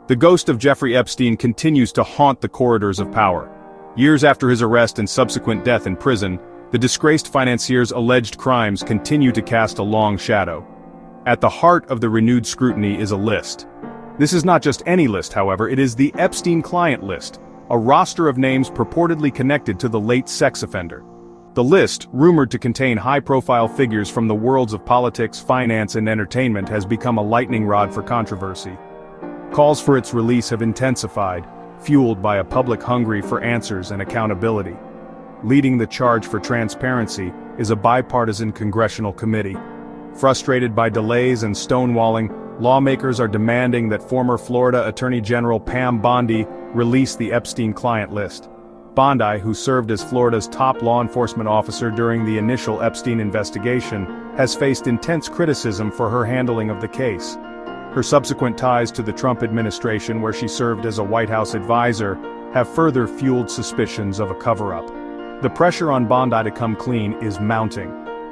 The ghost of Jeffrey Epstein continues to haunt the corridors of power. Years after his arrest and subsequent death in prison, the disgraced financier's alleged crimes continue to cast a long shadow. At the heart of the renewed scrutiny is a list. This is not just any list, however, it is the Epstein client list, a roster of names purportedly connected to the late sex offender. The list, rumored to contain high-profile figures from the worlds of politics, finance, and entertainment, has become a lightning rod for controversy. Calls for its release have intensified, fueled by a public hungry for answers and accountability. Leading the charge for transparency is a bipartisan congressional committee. Frustrated by delays and stonewalling, lawmakers are demanding that former Florida Attorney General Pam Bondi release the Epstein client list. Bondi, who served as Florida's top law enforcement officer during the initial Epstein investigation, has faced intense criticism for her handling of the case. Her subsequent ties to the Trump administration, where she served as a White House advisor, have further fueled suspicions of a cover-up. The pressure on Bondi to come clean is mounting.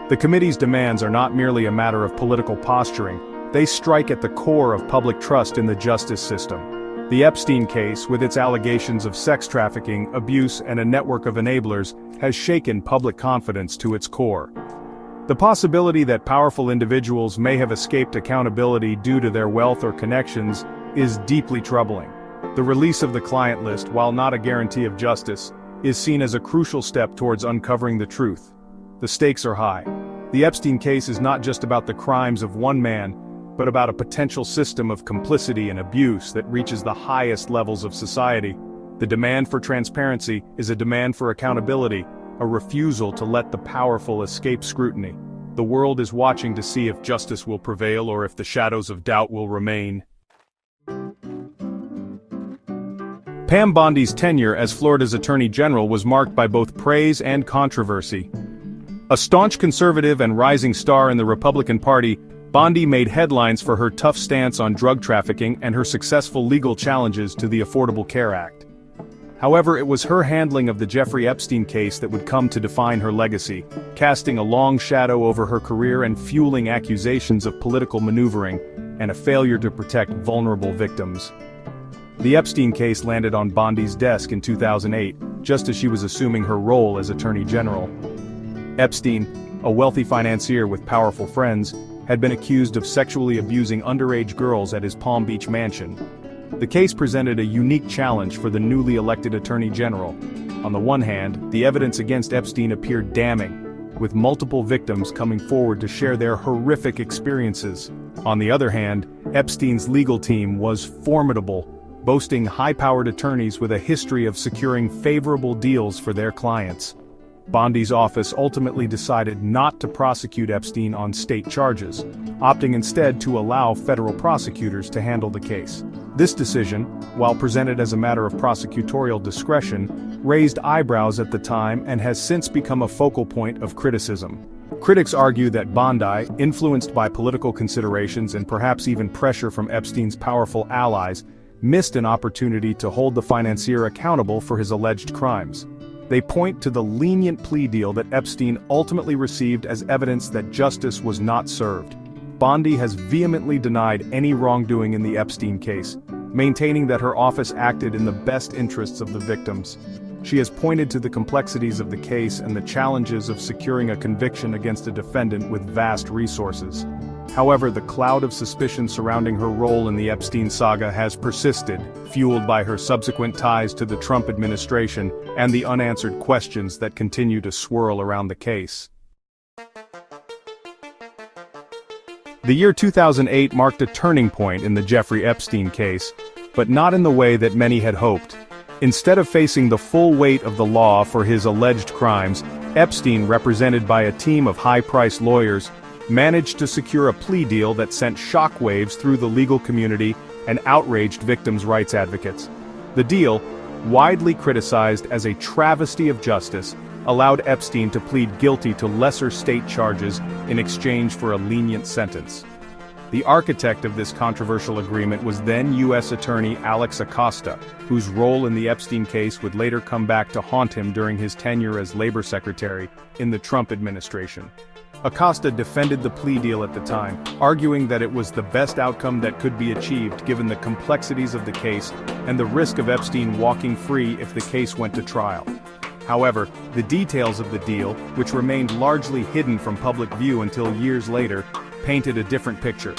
The committee's demands are not merely a matter of political posturing, they strike at the core of public trust in the justice system. The Epstein case, with its allegations of sex trafficking, abuse, and a network of enablers, has shaken public confidence to its core. The possibility that powerful individuals may have escaped accountability due to their wealth or connections is deeply troubling. The release of the client list, while not a guarantee of justice, is seen as a crucial step towards uncovering the truth. The stakes are high. The Epstein case is not just about the crimes of one man, but about a potential system of complicity and abuse that reaches the highest levels of society. The demand for transparency is a demand for accountability, a refusal to let the powerful escape scrutiny. The world is watching to see if justice will prevail or if the shadows of doubt will remain. Pam Bondi's tenure as Florida's Attorney General was marked by both praise and controversy. A staunch conservative and rising star in the Republican Party, Bondi made headlines for her tough stance on drug trafficking and her successful legal challenges to the Affordable Care Act. However, it was her handling of the Jeffrey Epstein case that would come to define her legacy, casting a long shadow over her career and fueling accusations of political maneuvering and a failure to protect vulnerable victims. The Epstein case landed on Bondi's desk in 2008, just as she was assuming her role as Attorney General. Epstein, a wealthy financier with powerful friends, had been accused of sexually abusing underage girls at his Palm Beach mansion. The case presented a unique challenge for the newly elected Attorney General. On the one hand, the evidence against Epstein appeared damning, with multiple victims coming forward to share their horrific experiences. On the other hand, Epstein's legal team was formidable, boasting high-powered attorneys with a history of securing favorable deals for their clients. Bondi's office ultimately decided not to prosecute Epstein on state charges, opting instead to allow federal prosecutors to handle the case. This decision, while presented as a matter of prosecutorial discretion, raised eyebrows at the time and has since become a focal point of criticism. Critics argue that Bondi, influenced by political considerations and perhaps even pressure from Epstein's powerful allies, missed an opportunity to hold the financier accountable for his alleged crimes. They point to the lenient plea deal that Epstein ultimately received as evidence that justice was not served. Bondi has vehemently denied any wrongdoing in the Epstein case, maintaining that her office acted in the best interests of the victims. She has pointed to the complexities of the case and the challenges of securing a conviction against a defendant with vast resources. However, the cloud of suspicion surrounding her role in the Epstein saga has persisted, fueled by her subsequent ties to the Trump administration and the unanswered questions that continue to swirl around the case. The year 2008 marked a turning point in the Jeffrey Epstein case, but not in the way that many had hoped. Instead of facing the full weight of the law for his alleged crimes, Epstein, represented by a team of high-priced lawyers, managed to secure a plea deal that sent shockwaves through the legal community and outraged victims' rights advocates. The deal, widely criticized as a travesty of justice, allowed Epstein to plead guilty to lesser state charges in exchange for a lenient sentence. The architect of this controversial agreement was then U.S. Attorney Alex Acosta, whose role in the Epstein case would later come back to haunt him during his tenure as labor secretary in the Trump administration. Acosta defended the plea deal at the time, arguing that it was the best outcome that could be achieved given the complexities of the case and the risk of Epstein walking free if the case went to trial. However, the details of the deal, which remained largely hidden from public view until years later, painted a different picture.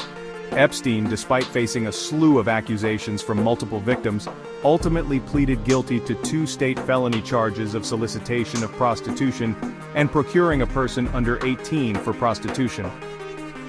Epstein, despite facing a slew of accusations from multiple victims, ultimately pleaded guilty to 2 state felony charges of solicitation of prostitution and procuring a person under 18 for prostitution.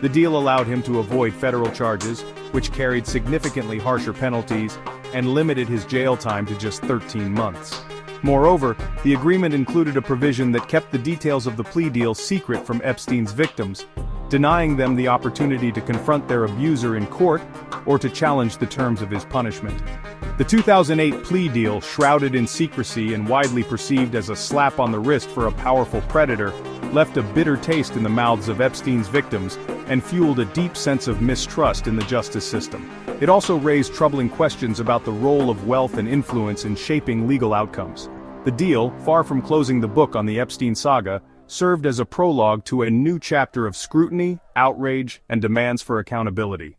The deal allowed him to avoid federal charges, which carried significantly harsher penalties, and limited his jail time to just 13 months. Moreover, the agreement included a provision that kept the details of the plea deal secret from Epstein's victims, denying them the opportunity to confront their abuser in court or to challenge the terms of his punishment. The 2008 plea deal, shrouded in secrecy and widely perceived as a slap on the wrist for a powerful predator, left a bitter taste in the mouths of Epstein's victims and fueled a deep sense of mistrust in the justice system. It also raised troubling questions about the role of wealth and influence in shaping legal outcomes. The deal, far from closing the book on the Epstein saga, served as a prologue to a new chapter of scrutiny, outrage, and demands for accountability.